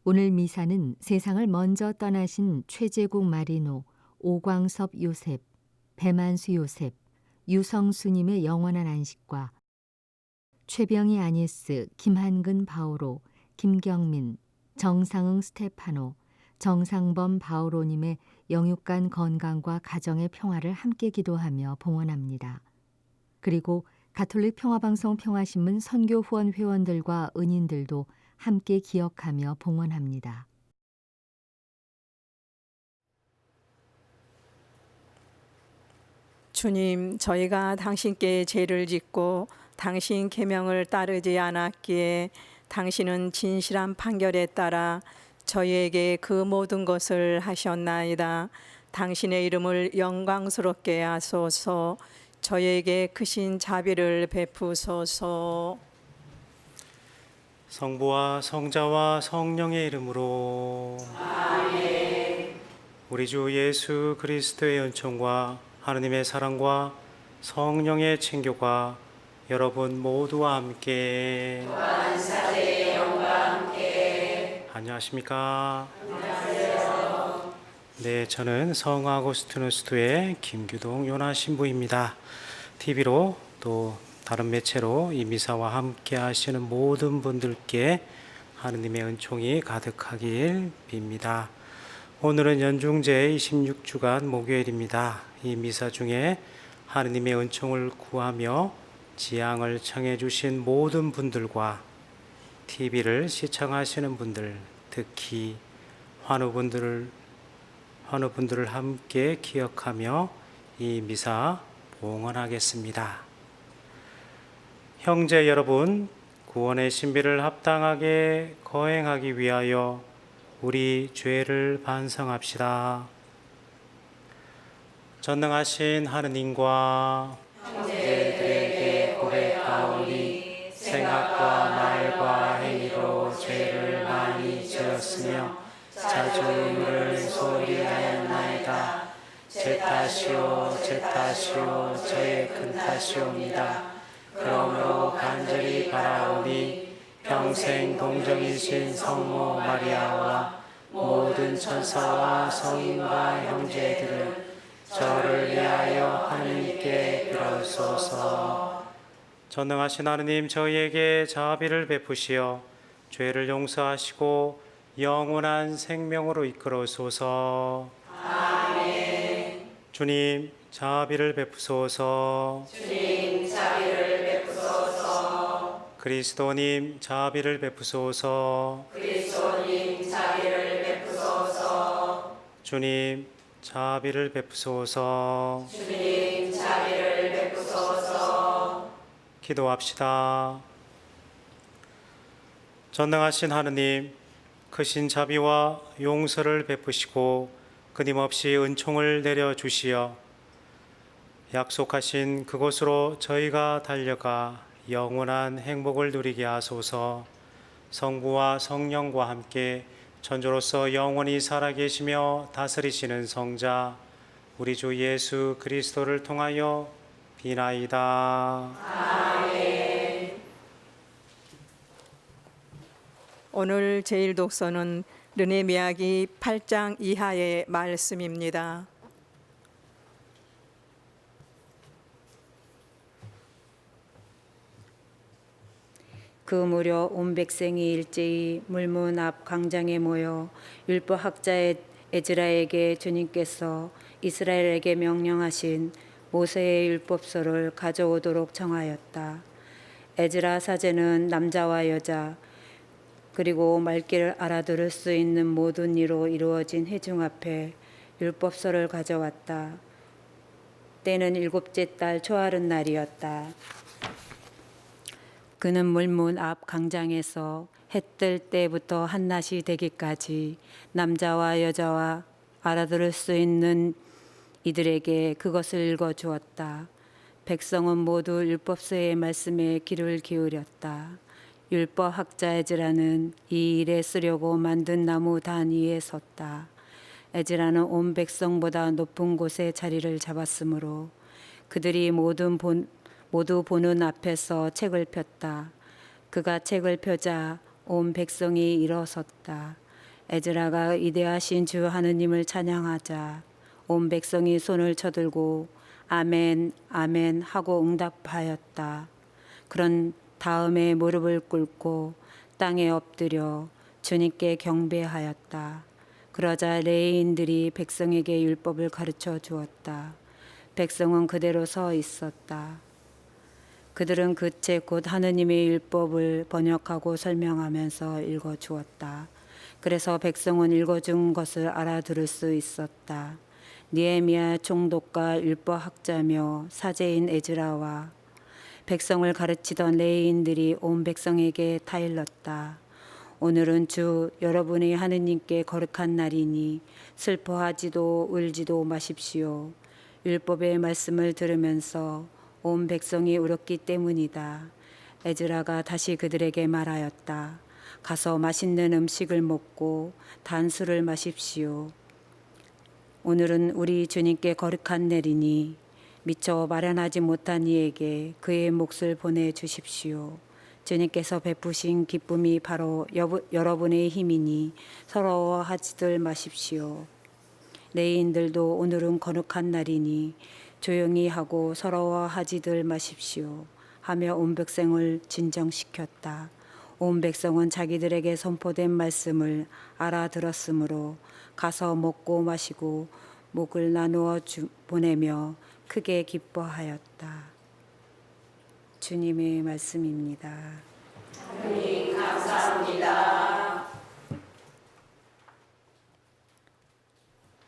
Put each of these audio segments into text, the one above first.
오늘 미사는 세상을 먼저 떠나신 최재국 마리노, 오광섭 요셉, 배만수 요셉, 유성수님의 영원한 안식과 최병희 아니스, 김한근 바오로, 김경민, 정상응 스테파노, 정상범 바오로님의 영육간 건강과 가정의 평화를 함께 기도하며 봉헌합니다. 그리고 가톨릭 평화방송 평화신문 선교 후원 회원들과 은인들도 함께 기억하며 봉헌합니다. 주님, 저희가 당신께 죄를 짓고 당신 계명을 따르지 않았기에 당신은 진실한 판결에 따라 저희에게 그 모든 것을 하셨나이다. 당신의 이름을 영광스럽게 하소서. 저희에게 크신 자비를 베푸소서. 성부와 성자와 성령의 이름으로 아멘. 우리 주 예수 그리스도의 은총과 하느님의 사랑과 성령의 친교가 여러분 모두와 함께 또한 사제의 영과 함께 안녕하십니까? 안녕하세요. 네, 저는 성 아고스티누스교회 김규동 요나 신부입니다. TV로 또 다른 매체로 이 미사와 함께 하시는 모든 분들께 하느님의 은총이 가득하길 빕니다. 오늘은 연중제 26주간 목요일입니다. 이 미사 중에 하느님의 은총을 구하며 지향을 청해 주신 모든 분들과 TV를 시청하시는 분들, 특히 환우분들을 함께 기억하며 이 미사 봉헌하겠습니다. 형제 여러분, 구원의 신비를 합당하게 거행하기 위하여 우리 죄를 반성합시다. 전능하신 하느님과 형제들에게 고백하오니 생각과 말과 행위로 죄를 많이 지었으며 자주 물을 소홀히 하였나이다. 제 탓이요 제 탓이요 저의 큰 탓이옵니다. 그러므로 간절히 바라오니 평생 동정이신 성모 마리아와 모든 천사와 성인과 형제들은 저를 위하여 하느님께 빌어소서. 전능하신 하느님, 저희에게 자비를 베푸시어 죄를 용서하시고 영원한 생명으로 이끌어소서. 아멘. 주님, 자비를 베푸소서. 주님, 자비를 베푸소서. 그리스도님, 자비를 베푸소서. 그리스도님, 자비를 베푸소서. 주님, 자비를 베푸소서. 주님, 자비를 베푸소서. 기도합시다. 전능하신 하느님, 크신 자비와 용서를 베푸시고 끊임없이 은총을 내려주시어 약속하신 그곳으로 저희가 달려가 영원한 행복을 누리게 하소서. 성부와 성령과 함께 천주로서 영원히 살아계시며 다스리시는 성자 우리 주 예수 그리스도를 통하여 비나이다. 아멘. 오늘 제일 독서는 르네미야기 8장 이하의 말씀입니다. 그 무렵 온 백성이 일제히 물문 앞 광장에 모여 율법 학자 에즈라에게 주님께서 이스라엘에게 명령하신 모세의 율법서를 가져오도록 청하였다. 에즈라 사제는 남자와 여자 그리고 말귀를 알아들을 수 있는 모든 이로 이루어진 회중 앞에 율법서를 가져왔다. 때는 7째 달 초하룻 날이었다. 그는 물문 앞 광장에서 해 뜰 때부터 한낮이 되기까지 남자와 여자와 알아들을 수 있는 이들에게 그것을 읽어주었다. 백성은 모두 율법서의 말씀에 귀를 기울였다. 율법 학자 에즈라는 이 일에 쓰려고 만든 나무 단 위에 섰다. 에즈라는 온 백성보다 높은 곳에 자리를 잡았으므로 그들이 모두 보는 앞에서 책을 폈다. 그가 책을 펴자 온 백성이 일어섰다. 에즈라가 위대하신 주 하느님을 찬양하자 온 백성이 손을 쳐들고 아멘 아멘 하고 응답하였다. 그런 다음에 무릎을 꿇고 땅에 엎드려 주님께 경배하였다. 그러자 레위인들이 백성에게 율법을 가르쳐 주었다. 백성은 그대로 서 있었다. 그들은 그 책 곧 하느님의 율법을 번역하고 설명하면서 읽어 주었다. 그래서 백성은 읽어준 것을 알아들을 수 있었다. 느헤미야 총독과 율법학자며 사제인 에즈라와 백성을 가르치던 레위인들이 온 백성에게 타일렀다. 오늘은 주 여러분의 하느님께 거룩한 날이니 슬퍼하지도 울지도 마십시오. 율법의 말씀을 들으면서 온 백성이 울었기 때문이다. 에즈라가 다시 그들에게 말하였다. 가서 맛있는 음식을 먹고 단술을 마십시오. 오늘은 우리 주님께 거룩한 날이니 미처 마련하지 못한 이에게 그의 몫을 보내주십시오. 주님께서 베푸신 기쁨이 바로 여러분의 힘이니 서러워하지들 마십시오. 레위인들도 오늘은 거룩한 날이니 조용히 하고 서러워하지들 마십시오 하며 온 백성을 진정시켰다. 온 백성은 자기들에게 선포된 말씀을 알아들었으므로 가서 먹고 마시고 목을 나누어 보내며 크게 기뻐하였다. 주님의 말씀입니다. 하느님 감사합니다.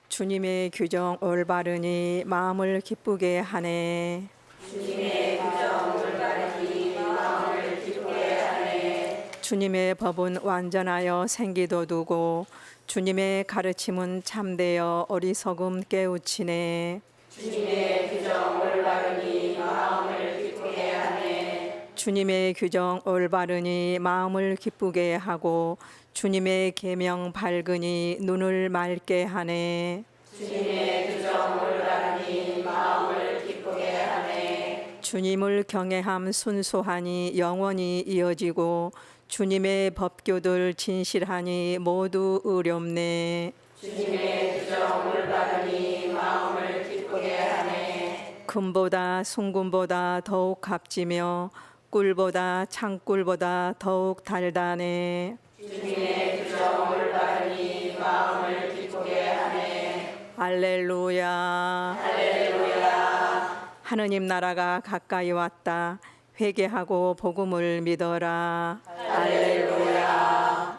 주님의 규정 올바르니 마음을 기쁘게 하네. 주님의 규정 올바르니 마음을 기쁘게 하네. 주님의 법은 완전하여 생기도 두고 주님의 가르침은 참되어 어리석음 깨우치네. 주님의 규정 올바르니 마음을 기쁘게 하네. 주님의 규정 올바르니 마음을 기쁘게 하고 주님의 계명 밝으니 눈을 맑게 하네. 주님의 규정 올바르니 마음을 기쁘게 하네. 주님을 경외함 순수하니 영원히 이어지고 주님의 법규들 진실하니 모두 의롭네. 주님의 규정 올바르니 마음을 기쁘게 하네. 금보다 순금보다 더욱 값지며 꿀보다 창꿀보다 더욱 달다네. 주님의 규정 올바르니 마음을 기쁘게 하네. 할렐루야. 할렐루야. 하느님 나라가 가까이 왔다. 회개하고 복음을 믿어라. 할렐루야.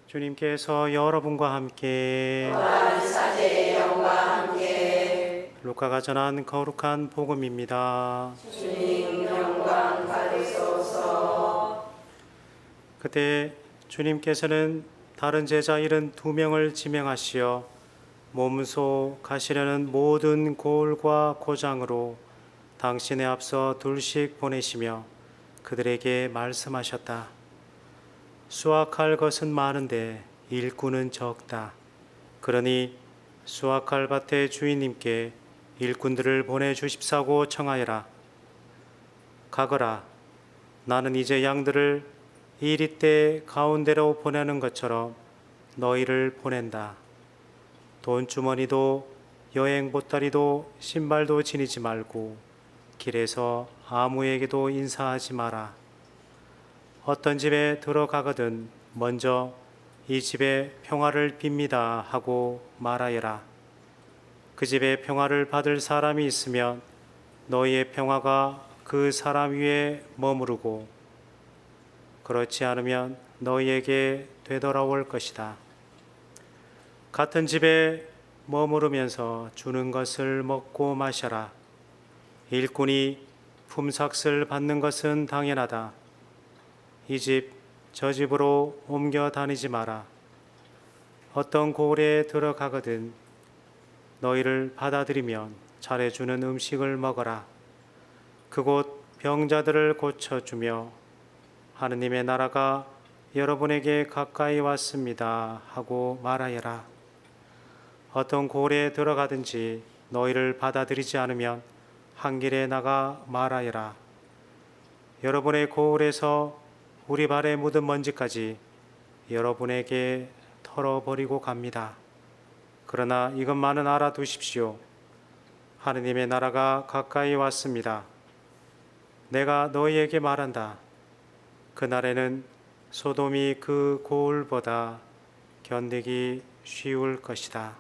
주님께서 여러분과 함께 사제의 영과 함께 루카가 전한 거룩한 복음입니다. 주님 영광 받으소서. 그때 주님께서는 다른 제자 72명을 지명하시어 몸소 가시려는 모든 고을과 고장으로 당신의 앞서 둘씩 보내시며 그들에게 말씀하셨다. 수확할 것은 많은데 일꾼은 적다. 그러니 수확할 밭의 주인님께 일꾼들을 보내주십사고 청하여라. 가거라. 나는 이제 양들을 이리떼 가운데로 보내는 것처럼 너희를 보낸다. 돈주머니도 여행 보따리도 신발도 지니지 말고 길에서 아무에게도 인사하지 마라. 어떤 집에 들어가거든 먼저 이 집에 평화를 빕니다 하고 말하여라. 그 집에 평화를 받을 사람이 있으면 너희의 평화가 그 사람 위에 머무르고 그렇지 않으면 너희에게 되돌아올 것이다. 같은 집에 머무르면서 주는 것을 먹고 마셔라. 일꾼이 품삯을 받는 것은 당연하다. 이 집, 저 집으로 옮겨 다니지 마라. 어떤 고을에 들어가거든 너희를 받아들이면 잘해주는 음식을 먹어라. 그곳 병자들을 고쳐주며 하느님의 나라가 여러분에게 가까이 왔습니다 하고 말하여라. 어떤 고을에 들어가든지 너희를 받아들이지 않으면 한 길에 나가 말하여라. 여러분의 거울에서 우리 발에 묻은 먼지까지 여러분에게 털어버리고 갑니다. 그러나 이것만은 알아두십시오. 하느님의 나라가 가까이 왔습니다. 내가 너희에게 말한다. 그날에는 소돔이 그 고울보다 견디기 쉬울 것이다.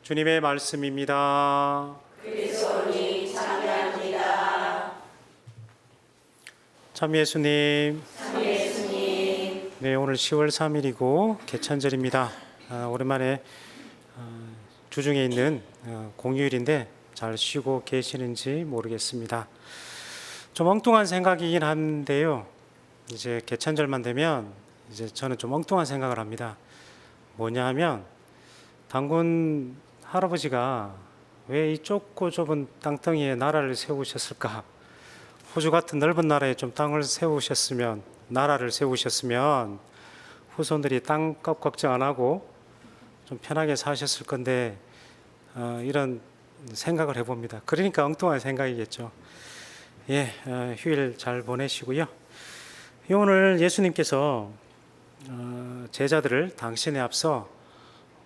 주님의 말씀입니다. 그리스도님 참여합니다. 참 예수님. 네, 오늘 10월 3일이고 개천절입니다. 오랜만에 주중에 있는 공휴일인데 잘 쉬고 계시는지 모르겠습니다. 좀 엉뚱한 생각이긴 한데요. 이제 개천절만 되면 이제 저는 좀 엉뚱한 생각을 합니다. 뭐냐 하면 단군 할아버지가 왜 이 좁고 좁은 땅덩이에 나라를 세우셨을까? 호주 같은 넓은 나라에 좀 땅을 세우셨으면, 나라를 세우셨으면 후손들이 땅값 걱정 안 하고 좀 편하게 사셨을 건데 이런 생각을 해봅니다. 그러니까 엉뚱한 생각이겠죠. 예, 휴일 잘 보내시고요. 오늘 예수님께서 제자들을 당신에 앞서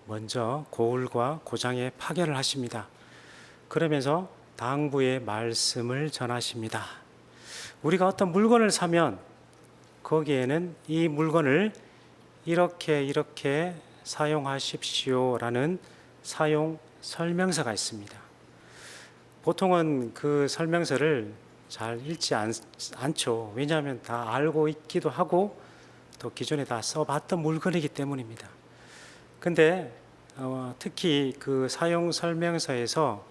먼저 고울과 고장에 파견을 하십니다. 그러면서 당부의 말씀을 전하십니다. 우리가 어떤 물건을 사면 거기에는 이 물건을 이렇게 사용하십시오라는 사용 설명서가 있습니다. 보통은 그 설명서를 잘 읽지 않죠. 왜냐하면 다 알고 있기도 하고 또 기존에 다 써봤던 물건이기 때문입니다. 근데 특히 그 사용 설명서에서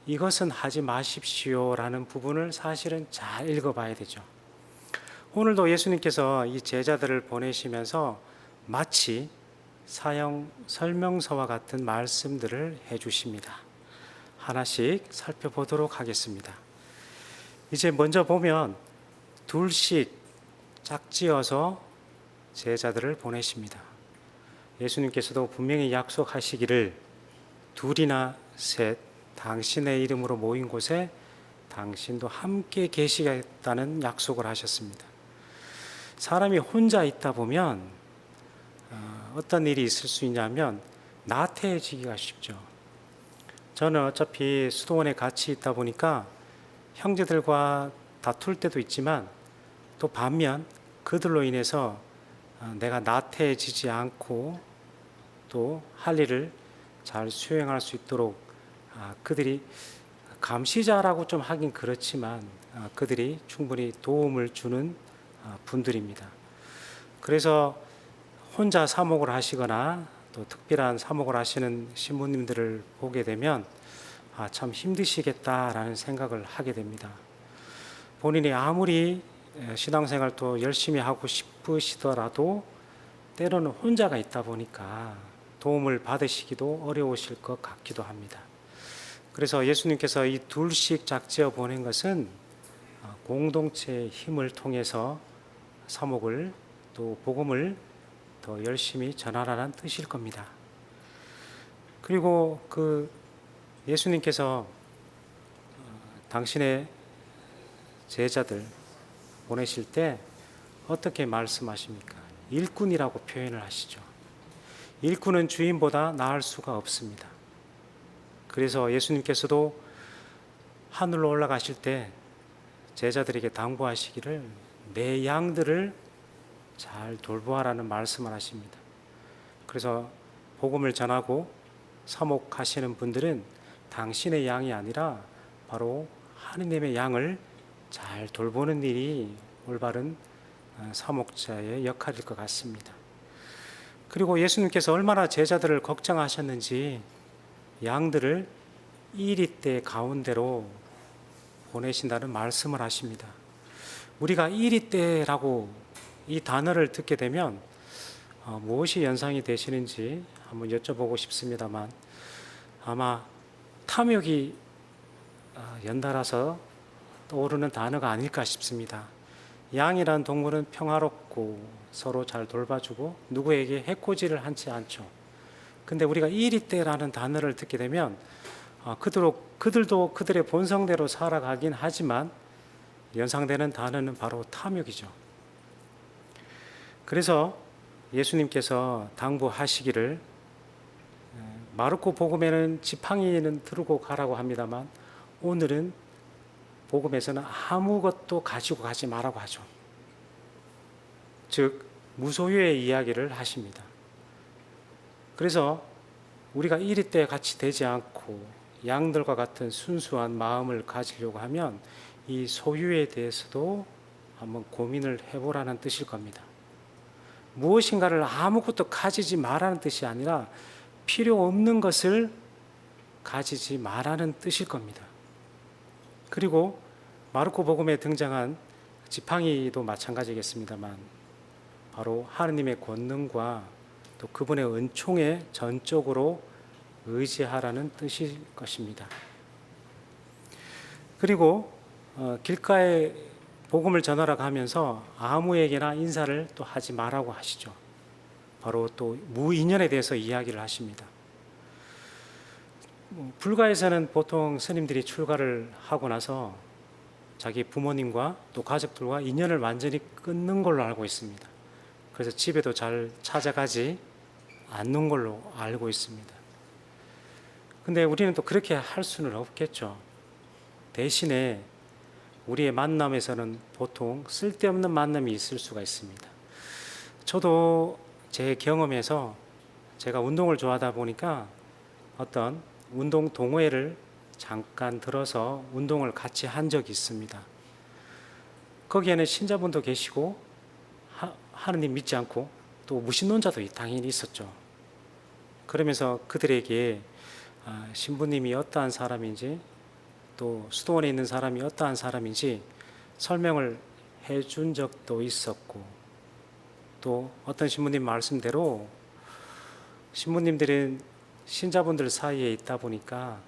이것은 하지 마십시오라는 부분을 사실은 잘 읽어봐야 되죠. 오늘도 예수님께서 이 제자들을 보내시면서 마치 사용 설명서와 같은 말씀들을 해주십니다. 하나씩 살펴보도록 하겠습니다. 이제 먼저 보면 둘씩 짝지어서 제자들을 보내십니다. 예수님께서도 분명히 약속하시기를 둘이나 셋 당신의 이름으로 모인 곳에 당신도 함께 계시겠다는 약속을 하셨습니다. 사람이 혼자 있다 보면 어떤 일이 있을 수 있냐면 나태해지기가 쉽죠. 저는 어차피 수도원에 같이 있다 보니까 형제들과 다툴 때도 있지만 또 반면 그들로 인해서 내가 나태해지지 않고 또 할 일을 잘 수행할 수 있도록 그들이 감시자라고 좀 하긴 그렇지만 그들이 충분히 도움을 주는 분들입니다. 그래서 혼자 사목을 하시거나 또 특별한 사목을 하시는 신부님들을 보게 되면 참 힘드시겠다라는 생각을 하게 됩니다. 본인이 아무리 신앙생활도 열심히 하고 싶으시더라도 때로는 혼자가 있다 보니까 도움을 받으시기도 어려우실 것 같기도 합니다. 그래서 예수님께서 이 둘씩 짝지어 보낸 것은 공동체의 힘을 통해서 사목을 또 복음을 더 열심히 전하라는 뜻일 겁니다. 그리고 그 예수님께서 당신의 제자들 보내실 때 어떻게 말씀하십니까? 일꾼이라고 표현을 하시죠. 일꾼은 주인보다 나을 수가 없습니다. 그래서 예수님께서도 하늘로 올라가실 때 제자들에게 당부하시기를 내 양들을 잘 돌보아라는 말씀을 하십니다. 그래서 복음을 전하고 사목하시는 분들은 당신의 양이 아니라 바로 하느님의 양을 잘 돌보는 일이 올바른 사목자의 역할일 것 같습니다. 그리고 예수님께서 얼마나 제자들을 걱정하셨는지 양들을 이리떼 가운데로 보내신다는 말씀을 하십니다. 우리가 이리떼라고 이 단어를 듣게 되면 무엇이 연상이 되시는지 한번 여쭤보고 싶습니다만 아마 탐욕이 연달아서 떠오르는 단어가 아닐까 싶습니다. 양이란 동물은 평화롭고 서로 잘 돌봐주고 누구에게 해코지를 하지 않죠. 근데 우리가 이리떼라는 단어를 듣게 되면 그들도 그들의 본성대로 살아가긴 하지만 연상되는 단어는 바로 탐욕이죠. 그래서 예수님께서 당부하시기를 마르코 복음에는 지팡이는 들고 가라고 합니다만 오늘은 복음에서는 아무것도 가지고 가지 말라고 하죠. 즉 무소유의 이야기를 하십니다. 그래서 우리가 이리 때 같이 되지 않고 양들과 같은 순수한 마음을 가지려고 하면 이 소유에 대해서도 한번 고민을 해보라는 뜻일 겁니다. 무엇인가를 아무것도 가지지 말라는 뜻이 아니라 필요 없는 것을 가지지 말라는 뜻일 겁니다. 그리고 마르코 복음에 등장한 지팡이도 마찬가지겠습니다만 바로 하느님의 권능과 또 그분의 은총에 전적으로 의지하라는 뜻일 것입니다. 그리고 길가에 복음을 전하라고 하면서 아무에게나 인사를 또 하지 말라고 하시죠. 바로 또 무인연에 대해서 이야기를 하십니다. 불가에서는 보통 스님들이 출가를 하고 나서 자기 부모님과 또 가족들과 인연을 완전히 끊는 걸로 알고 있습니다. 그래서 집에도 잘 찾아가지 않는 걸로 알고 있습니다. 근데 우리는 또 그렇게 할 수는 없겠죠. 대신에 우리의 만남에서는 보통 쓸데없는 만남이 있을 수가 있습니다. 저도 제 경험에서 제가 운동을 좋아하다 보니까 어떤 운동 동호회를 잠깐 들어서 운동을 같이 한 적이 있습니다. 거기에는 신자분도 계시고 하느님 믿지 않고 또 무신론자도 당연히 있었죠. 그러면서 그들에게 신부님이 어떠한 사람인지 또 수도원에 있는 사람이 어떠한 사람인지 설명을 해준 적도 있었고 또 어떤 신부님 말씀대로 신부님들은 신자분들 사이에 있다 보니까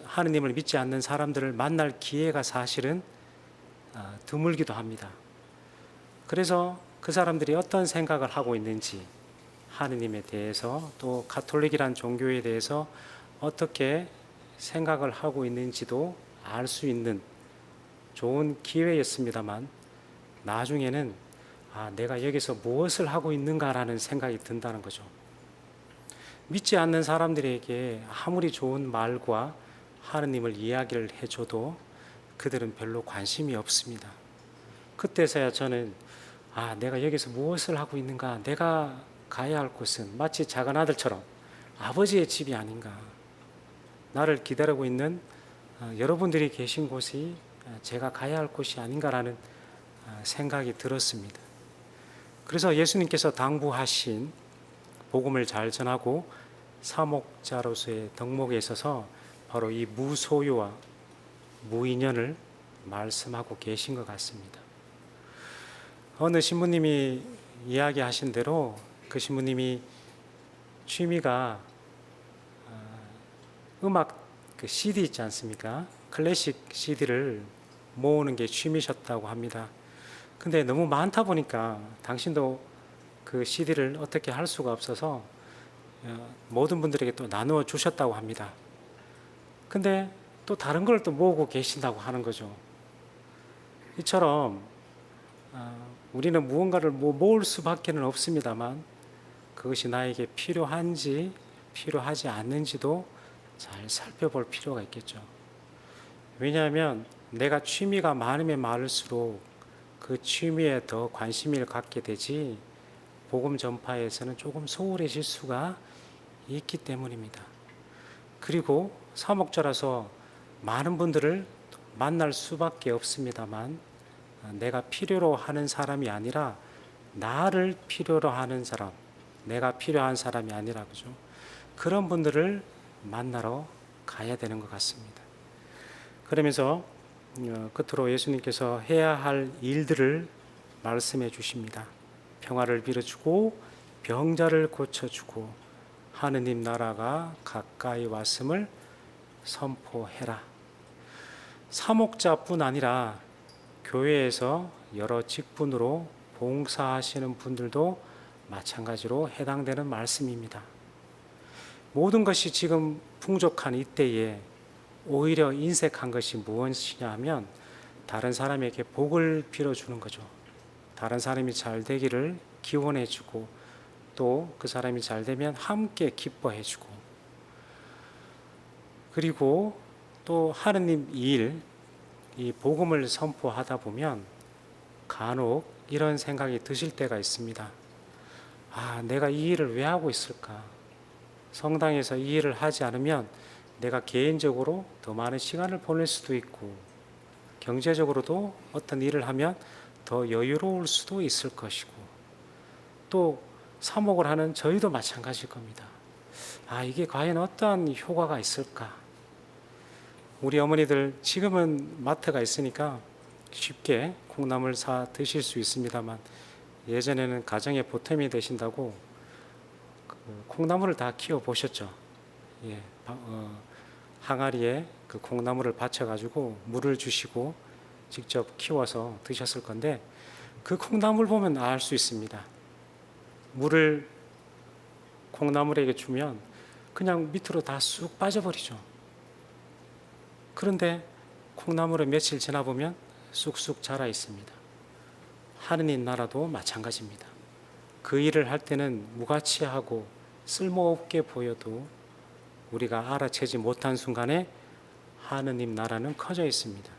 하느님을 믿지 않는 사람들을 만날 기회가 사실은 드물기도 합니다. 그래서 그 사람들이 어떤 생각을 하고 있는지 하느님에 대해서 또 가톨릭이란 종교에 대해서 어떻게 생각을 하고 있는지도 알 수 있는 좋은 기회였습니다만 나중에는 내가 여기서 무엇을 하고 있는가라는 생각이 든다는 거죠. 믿지 않는 사람들에게 아무리 좋은 말과 하느님을 이야기를 해줘도 그들은 별로 관심이 없습니다. 그때서야 저는 내가 여기서 무엇을 하고 있는가, 내가 가야 할 곳은 마치 작은 아들처럼 아버지의 집이 아닌가, 나를 기다리고 있는 여러분들이 계신 곳이 제가 가야 할 곳이 아닌가라는 생각이 들었습니다. 그래서 예수님께서 당부하신 복음을 잘 전하고 사목자로서의 덕목에 있어서 바로 이 무소유와 무인연을 말씀하고 계신 것 같습니다. 어느 신부님이 이야기하신 대로 그 신부님이 취미가 음악 CD 있지 않습니까? 클래식 CD를 모으는 게 취미셨다고 합니다. 근데 너무 많다 보니까 당신도 그 CD를 어떻게 할 수가 없어서 모든 분들에게 또 나누어 주셨다고 합니다. 근데 또 다른 걸 또 모으고 계신다고 하는 거죠. 이처럼 우리는 무언가를 모을 수밖에는 없습니다만 그것이 나에게 필요한지 필요하지 않는지도 잘 살펴볼 필요가 있겠죠. 왜냐하면 내가 취미가 많으면 많을수록 그 취미에 더 관심을 갖게 되지 복음 전파에서는 조금 소홀해질 수가 있기 때문입니다. 그리고 사목자라서 많은 분들을 만날 수밖에 없습니다만 내가 필요로 하는 사람이 아니라 나를 필요로 하는 사람, 내가 필요한 사람이 아니라 그죠? 그런 분들을 만나러 가야 되는 것 같습니다. 그러면서 끝으로 예수님께서 해야 할 일들을 말씀해 주십니다. 평화를 빌어주고 병자를 고쳐주고 하느님 나라가 가까이 왔음을 선포해라. 사목자뿐 아니라 교회에서 여러 직분으로 봉사하시는 분들도 마찬가지로 해당되는 말씀입니다. 모든 것이 지금 풍족한 이때에 오히려 인색한 것이 무엇이냐 하면 다른 사람에게 복을 빌어주는 거죠. 다른 사람이 잘 되기를 기원해주고 또 그 사람이 잘 되면 함께 기뻐해주고, 그리고 또 하느님 일, 이 복음을 선포하다 보면 간혹 이런 생각이 드실 때가 있습니다. 아, 내가 이 일을 왜 하고 있을까? 성당에서 이 일을 하지 않으면 내가 개인적으로 더 많은 시간을 보낼 수도 있고 경제적으로도 어떤 일을 하면 더 여유로울 수도 있을 것이고, 또 사목을 하는 저희도 마찬가지일 겁니다. 아, 이게 과연 어떠한 효과가 있을까? 우리 어머니들 지금은 마트가 있으니까 쉽게 콩나물 사 드실 수 있습니다만 예전에는 가정의 보탬이 되신다고 그 콩나물을 다 키워 보셨죠? 예, 항아리에 그 콩나물을 받쳐가지고 물을 주시고 직접 키워서 드셨을 건데, 그 콩나물 보면 알 수 있습니다. 물을 콩나물에게 주면 그냥 밑으로 다 쑥 빠져버리죠. 그런데 콩나물은 며칠 지나 보면 쑥쑥 자라 있습니다. 하느님 나라도 마찬가지입니다. 그 일을 할 때는 무가치하고 쓸모없게 보여도 우리가 알아채지 못한 순간에 하느님 나라는 커져 있습니다.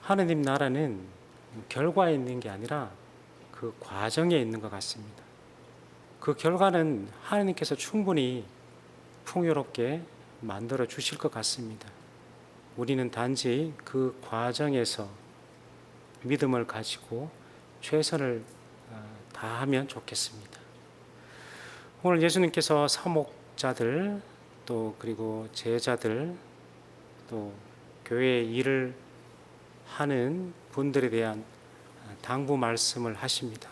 하느님 나라는 결과에 있는 게 아니라 그 과정에 있는 것 같습니다. 그 결과는 하느님께서 충분히 풍요롭게 만들어 주실 것 같습니다. 우리는 단지 그 과정에서 믿음을 가지고 최선을 다하면 좋겠습니다. 오늘 예수님께서 사목자들 또 그리고 제자들 또 교회의 일을 하는 분들에 대한 당부 말씀을 하십니다.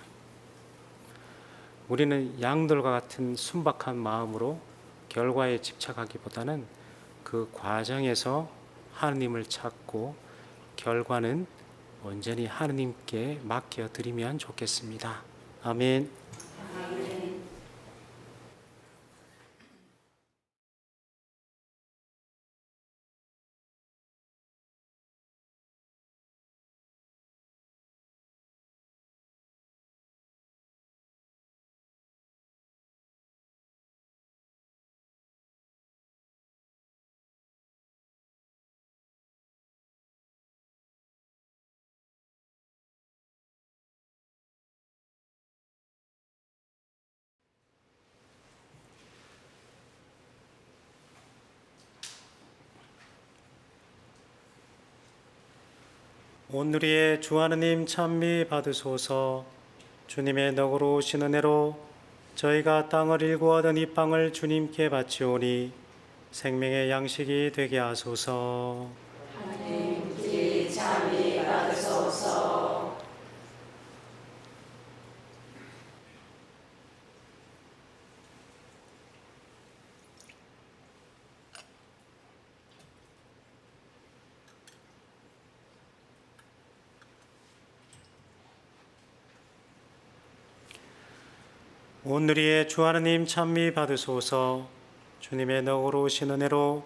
우리는 양들과 같은 순박한 마음으로 결과에 집착하기보다는 그 과정에서 하느님을 찾고 결과는 온전히 하느님께 맡겨드리면 좋겠습니다. 아멘. 온누리의 주 하느님 찬미 받으소서. 주님의 덕으로 오신 은혜로 저희가 땅을 일구하던 이 빵을 주님께 바치오니 생명의 양식이 되게 하소서. 하느님께 찬미 받으소서. 온누리의 주 하느님 찬미 받으소서. 주님의 덕으로 오신 은혜로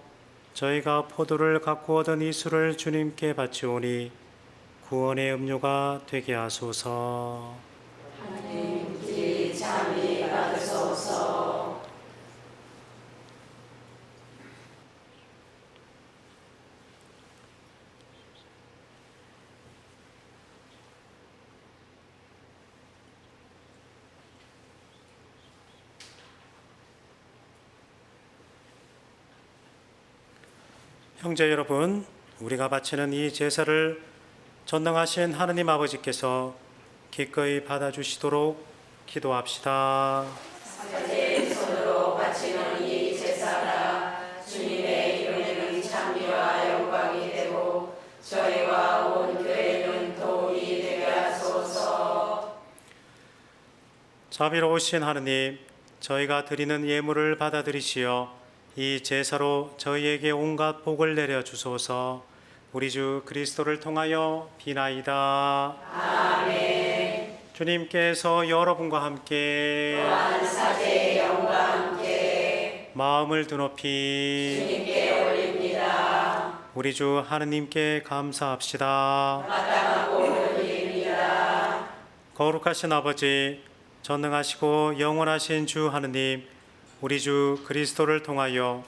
저희가 포도를 갖고 오던 이 술을 주님께 바치오니 구원의 음료가 되게 하소서. 하느님께 찬미 받으소서. 형제 여러분, 우리가 바치는 이 제사를 전능하신 하느님 아버지께서 기꺼이 받아주시도록 기도합시다. 사제 손으로 바치는 이 제사가 주님의 이름에는 찬미와 영광이 되고 저희와 온 교회는 도움이 되게 하소서. 자비로우신 하느님, 저희가 드리는 예물을 받아들이시어 이 제사로 저희에게 온갖 복을 내려 주소서. 우리 주 그리스도를 통하여 비나이다. 아멘. 주님께서 여러분과 함께 또한 사제의 영과 함께 마음을 드높이 주님께 올립니다. 우리 주 하느님께 감사합시다. 마땅하고 옳은 일입니다. 거룩하신 아버지, 전능하시고 영원하신 주 하느님, 우리 주 그리스도를 통하여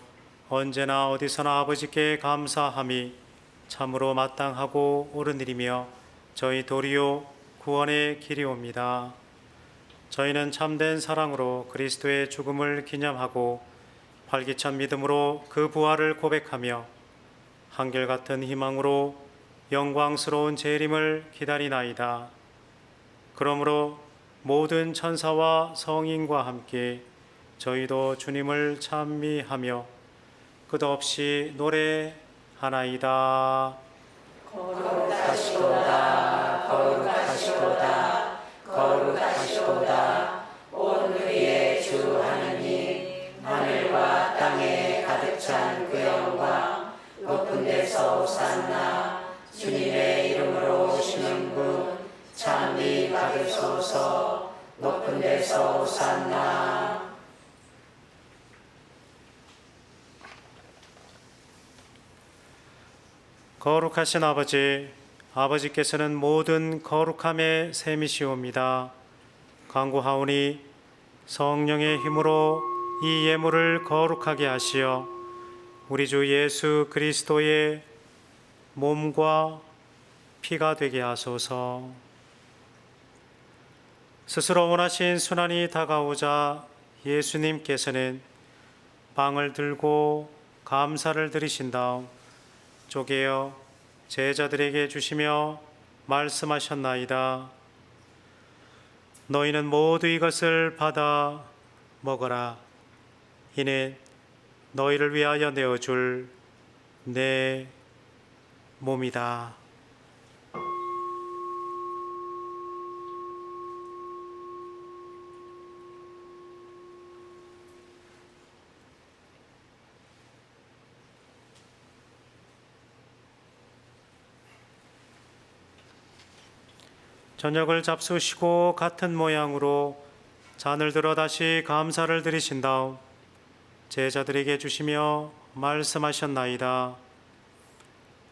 언제나 어디서나 아버지께 감사함이 참으로 마땅하고 옳은 일이며 저희 도리요 구원의 길이옵니다. 저희는 참된 사랑으로 그리스도의 죽음을 기념하고 활기찬 믿음으로 그 부활을 고백하며 한결같은 희망으로 영광스러운 재림을 기다리나이다. 그러므로 모든 천사와 성인과 함께 저희도 주님을 찬미하며 끝없이 노래하나이다. 거룩하시도다, 거룩하시도다, 거룩하시도다. 온 우리의 주 하느님, 하늘과 땅에 가득 찬 그 영광, 높은 데서 오산나. 주님의 이름으로 오시는 분, 찬미 받으소서. 높은 데서 오산나. 거룩하신 아버지, 아버지께서는 모든 거룩함의 셈이시옵니다. 간구하오니 성령의 힘으로 이 예물을 거룩하게 하시어 우리 주 예수 그리스도의 몸과 피가 되게 하소서. 스스로 원하신 순환이 다가오자 예수님께서는 빵을 들고 감사를 드리신 다음 쪼개어 제자들에게 주시며 말씀하셨나이다. 너희는 모두 이것을 받아 먹어라. 이는 너희를 위하여 내어줄 내 몸이다. 저녁을 잡수시고 같은 모양으로 잔을 들어 다시 감사를 드리신 다음 제자들에게 주시며 말씀하셨나이다.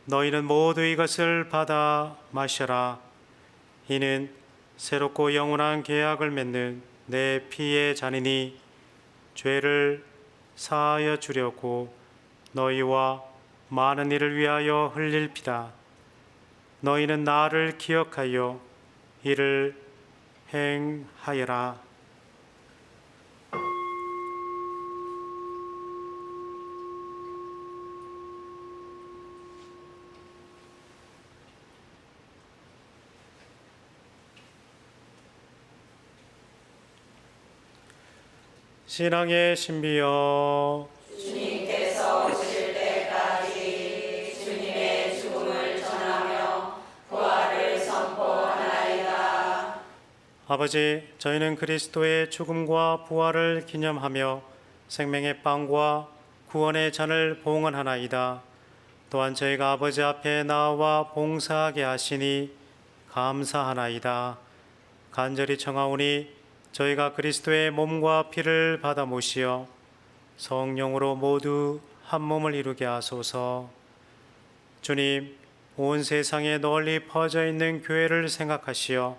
너희는 모두 이것을 받아 마셔라. 이는 새롭고 영원한 계약을 맺는 내 피의 잔이니 죄를 사하여 주려고 너희와 많은 이를 위하여 흘릴 피다. 너희는 나를 기억하여 이를 행하여라. 신앙의 신비여, 주님께서 오실 때까지 주님의 죽음을 전하며 부활을 선포하나이다. 아버지, 저희는 그리스도의 죽음과 부활을 기념하며 생명의 빵과 구원의 잔을 봉헌하나이다. 또한 저희가 아버지 앞에 나와 봉사하게 하시니 감사하나이다. 간절히 청하오니 저희가 그리스도의 몸과 피를 받아 모시어 성령으로 모두 한 몸을 이루게 하소서. 주님, 온 세상에 널리 퍼져 있는 교회를 생각하시어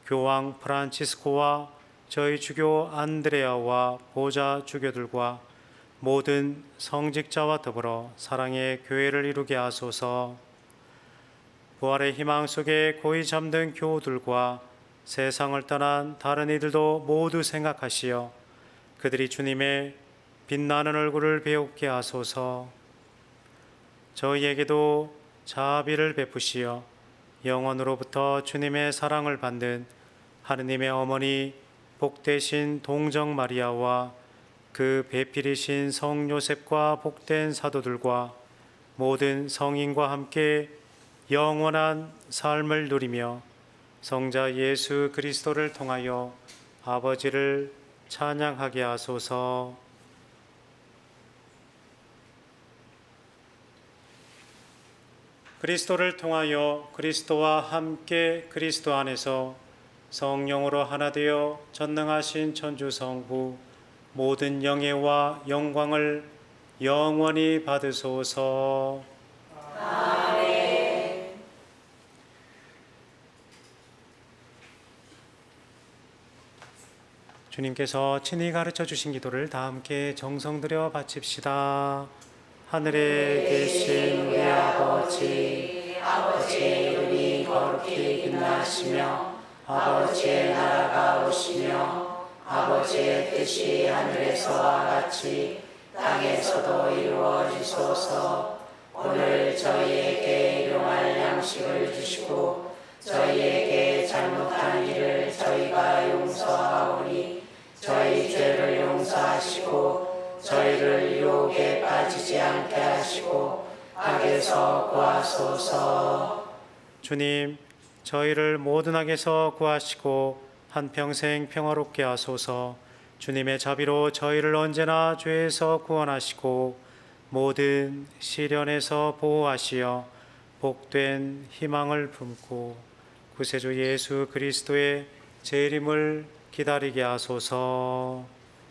교황 프란치스코와 저희 주교 안드레아와 보좌 주교들과 모든 성직자와 더불어 사랑의 교회를 이루게 하소서. 부활의 희망 속에 고이 잠든 교우들과 세상을 떠난 다른 이들도 모두 생각하시어 그들이 주님의 빛나는 얼굴을 배우게 하소서. 저희에게도 자비를 베푸시어 영원으로부터 주님의 사랑을 받는 하느님의 어머니 복되신 동정 마리아와 그 배필이신 성 요셉과 복된 사도들과 모든 성인과 함께 영원한 삶을 누리며 성자 예수 그리스도를 통하여 아버지를 찬양하게 하소서. 그리스도를 통하여 그리스도와 함께 그리스도 안에서 성령으로 하나 되어 전능하신 천주 성부 모든 영예와 영광을 영원히 받으소서. 주님께서 친히 가르쳐 주신 기도를 다 함께 정성 들여 바칩시다. 하늘에 계신 우리 아버지, 아버지의 이름이 거룩히 빛나시며 아버지의 나라가 오시며 아버지의 뜻이 하늘에서와 같이 땅에서도 이루어지소서. 오늘 저희에게 일용할 양식을 주시고 저희에게 잘못한 일을 저희가 용서하오니 저희 죄를 용서하시고 저희를 유혹에 빠지지 않게 하시고 악에서 구하소서. 주님, 저희를 모든 악에서 구하시고 한평생 평화롭게 하소서. 주님의 자비로 저희를 언제나 죄에서 구원하시고 모든 시련에서 보호하시어 복된 희망을 품고 구세주 예수 그리스도의 재림을 기다리게 하소서.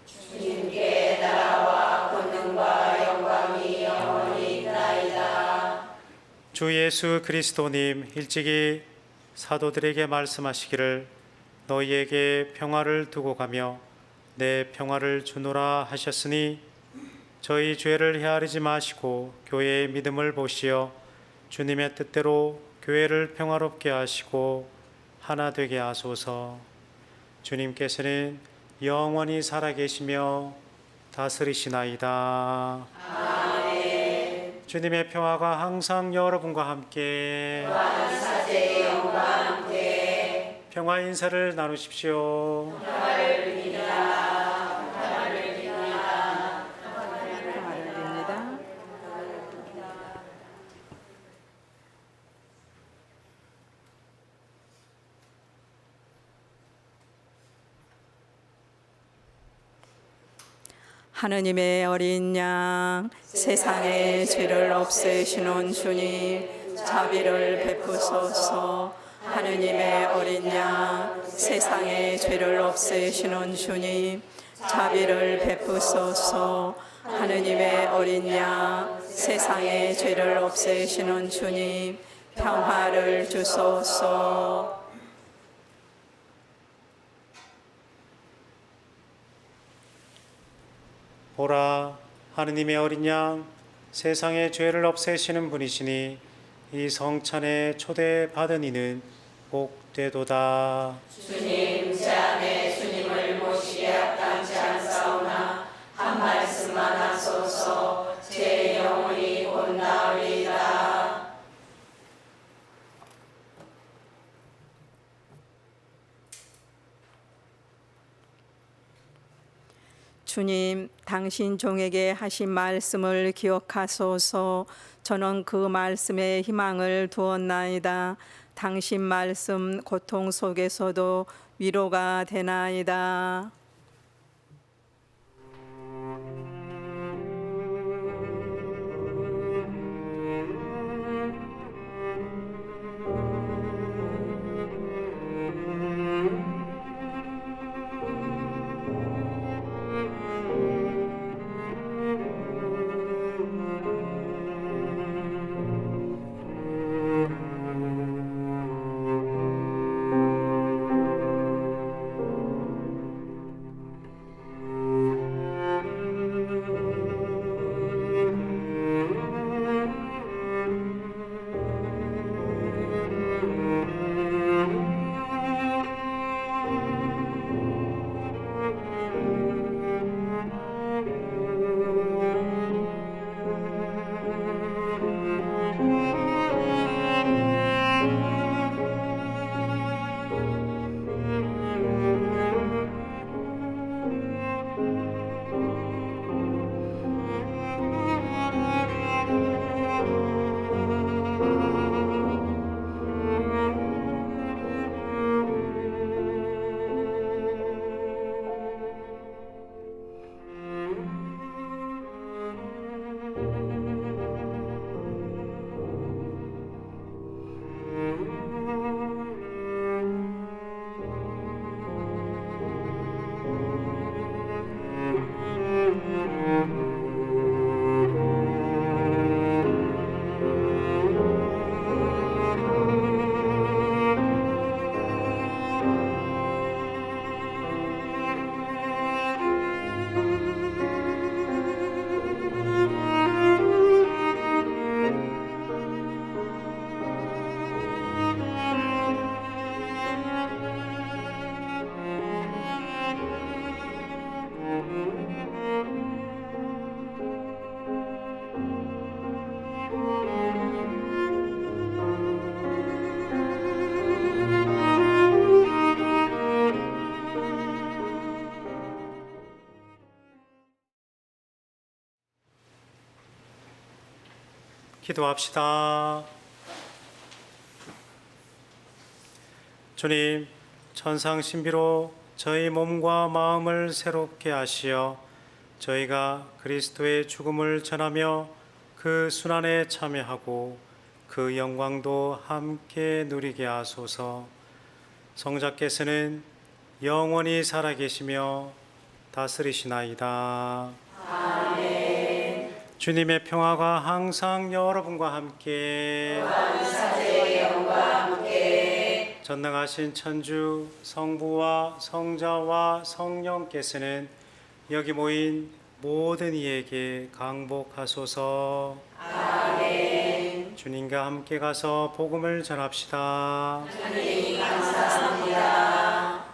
주님께 나라와 권능과 영광이 영원히 있나이다. 주 예수 그리스도님, 일찍이 사도들에게 말씀하시기를 너희에게 평화를 두고 가며 내 평화를 주노라 하셨으니 저희 죄를 헤아리지 마시고 교회의 믿음을 보시어 주님의 뜻대로 교회를 평화롭게 하시고 하나 되게 하소서. 주님께서는 영원히 살아계시며 다스리시나이다. 아멘. 주님의 평화가 항상 여러분과 함께 사제의 영과 함께 평화 인사를 나누십시오. 평화를 빕니다. 평화를 빕니다. 하느님의 어린 양, 세상의 죄를 없애시는 주님, 자비를 베푸소서. 하느님의 어린 양, 세상의 죄를 없애시는 주님, 자비를 베푸소서. 하느님의 어린 양, 세상의 죄를 없애시는 주님, 평화를 주소서. 보라, 하느님의 어린 양, 세상의 죄를 없애시는 분이시니 이 성찬에 초대받은 이는 복되도다. 주님, 제 안에 주님을 모시기에 합당치 않사오나 한 말씀만 하소서. 제 영혼이 곧 나으리이다. 주님, 당신 종에게 하신 말씀을 기억하소서. 저는 그 말씀에 희망을 두었나이다. 당신 말씀 고통 속에서도 위로가 되나이다. 기도합시다. 주님, 천상 신비로 저희 몸과 마음을 새롭게 하시어 저희가 그리스도의 죽음을 전하며 그 순환에 참여하고 그 영광도 함께 누리게 하소서. 성자께서는 영원히 살아계시며 다스리시나이다. 아멘. 주님의 평화가 항상 여러분과 함께 사제의 영과 함께 전능하신 천주 성부와 성자와 성령께서는 여기 모인 모든 이에게 강복하소서. 아멘. 주님과 함께 가서 복음을 전합시다. 하나님 감사합니다.